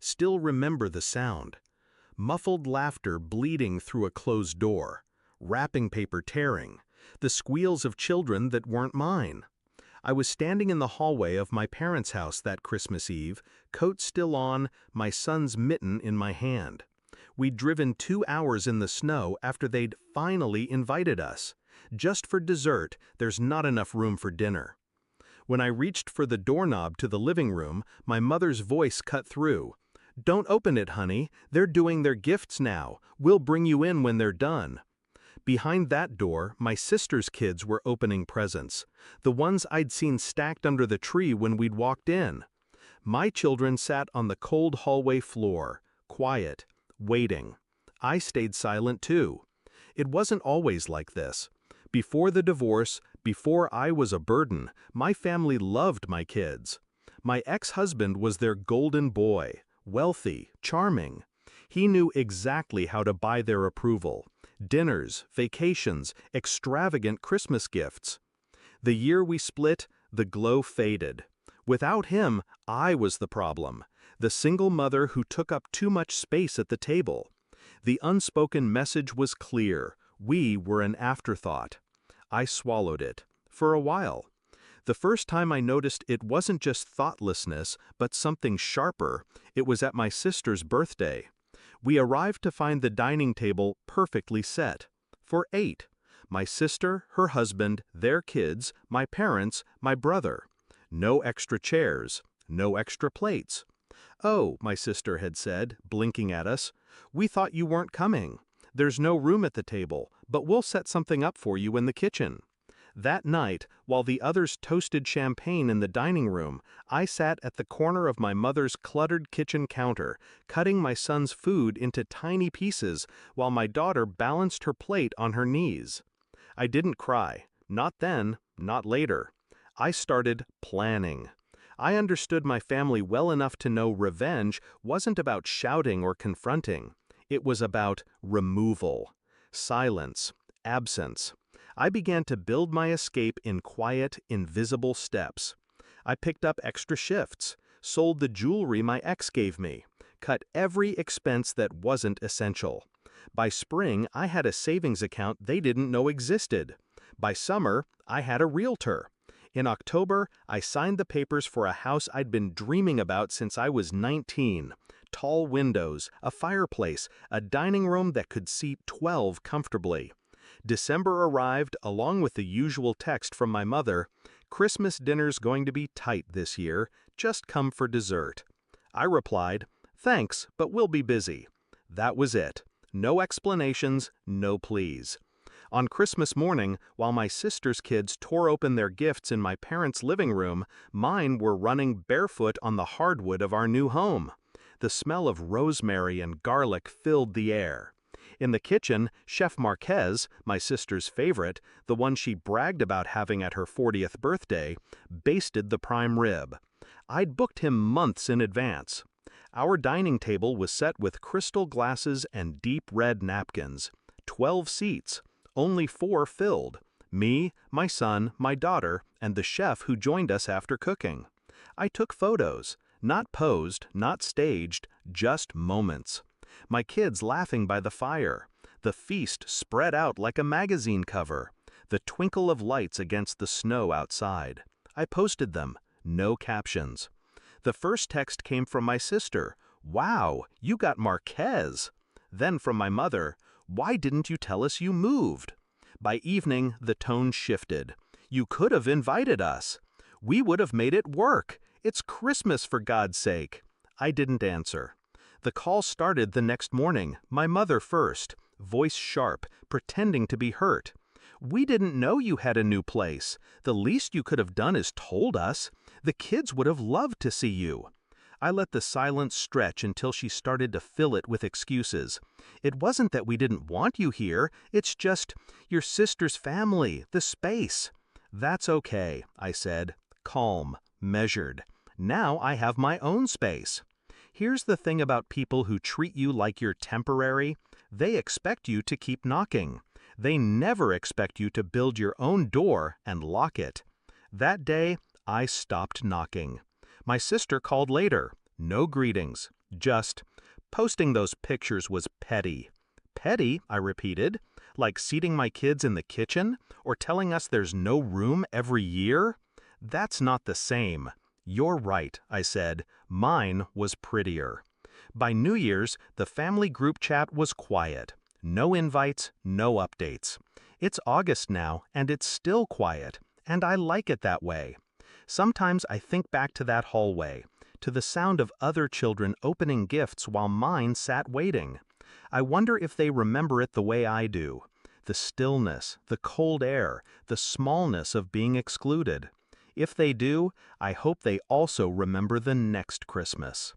still remember the sound. Muffled laughter bleeding through a closed door, wrapping paper tearing, the squeals of children that weren't mine. I was standing in the hallway of my parents' house that Christmas Eve, coat still on, my son's mitten in my hand. We'd driven 2 hours in the snow after they'd finally invited us. Just for dessert, there's not enough room for dinner. When I reached for the doorknob to the living room, my mother's voice cut through. "Don't open it, honey. They're doing their gifts now. We'll bring you in when they're done." Behind that door, my sister's kids were opening presents, the ones I'd seen stacked under the tree when we'd walked in. My children sat on the cold hallway floor, quiet, waiting. I stayed silent too. It wasn't always like this. Before the divorce, before I was a burden, my family loved my kids. My ex-husband was their golden boy, wealthy, charming. He knew exactly how to buy their approval. Dinners, vacations, extravagant Christmas gifts. The year we split, the glow faded. Without him, I was the problem, the single mother who took up too much space at the table. The unspoken message was clear: we were an afterthought. I swallowed it, for a while. The first time I noticed it wasn't just thoughtlessness, but something sharper, it was at my sister's birthday. We arrived to find the dining table perfectly set. For 8. My sister, her husband, their kids, my parents, my brother. No extra chairs, no extra plates. "Oh," my sister had said, blinking at us, "we thought you weren't coming. There's no room at the table, but we'll set something up for you in the kitchen." That night, while the others toasted champagne in the dining room, I sat at the corner of my mother's cluttered kitchen counter, cutting my son's food into tiny pieces while my daughter balanced her plate on her knees. I didn't cry. Not then, not later. I started planning. I understood my family well enough to know revenge wasn't about shouting or confronting. It was about removal, silence, absence. I began to build my escape in quiet, invisible steps. I picked up extra shifts, sold the jewelry my ex gave me, cut every expense that wasn't essential. By spring, I had a savings account they didn't know existed. By summer, I had a realtor. In October, I signed the papers for a house I'd been dreaming about since I was 19. Tall windows, a fireplace, a dining room that could seat 12 comfortably. December arrived along with the usual text from my mother: "Christmas dinner's going to be tight this year, just come for dessert." I replied, "Thanks, but we'll be busy." That was it. No explanations, no pleas. On Christmas morning, while my sister's kids tore open their gifts in my parents' living room, mine were running barefoot on the hardwood of our new home. The smell of rosemary and garlic filled the air. In the kitchen, Chef Marquez, my sister's favorite, the one she bragged about having at her 40th birthday, basted the prime rib. I'd booked him months in advance. Our dining table was set with crystal glasses and deep red napkins. 12 seats, only 4 filled. Me, my son, my daughter, and the chef who joined us after cooking. I took photos, not posed, not staged, just moments. My kids laughing by the fire, the feast spread out like a magazine cover, the twinkle of lights against the snow outside. I posted them, no captions. The first text came from my sister: "Wow, you got Marquez." Then from my mother: "Why didn't you tell us you moved?" By evening, the tone shifted. "You could have invited us. We would have made it work. It's Christmas, for God's sake." I didn't answer. The call started the next morning, my mother first, voice sharp, pretending to be hurt. "We didn't know you had a new place. The least you could have done is told us. The kids would have loved to see you." I let the silence stretch until she started to fill it with excuses. "It wasn't that we didn't want you here, it's just your sister's family, the space." "That's okay," I said, calm, measured. "Now I have my own space." Here's the thing about people who treat you like you're temporary: they expect you to keep knocking. They never expect you to build your own door and lock it. That day, I stopped knocking. My sister called later. No greetings, Just, posting those pictures was petty. Petty, I repeated, like seating my kids in the kitchen or telling us there's no room every year? That's not the same. You're right, I said. Mine was prettier. By New Year's, the family group chat was quiet. No invites, no updates. It's August now, and it's still quiet, and I like it that way. Sometimes I think back to that hallway, to the sound of other children opening gifts while mine sat waiting. I wonder if they remember it the way I do. The stillness, the cold air, the smallness of being excluded. If they do, I hope they also remember the next Christmas.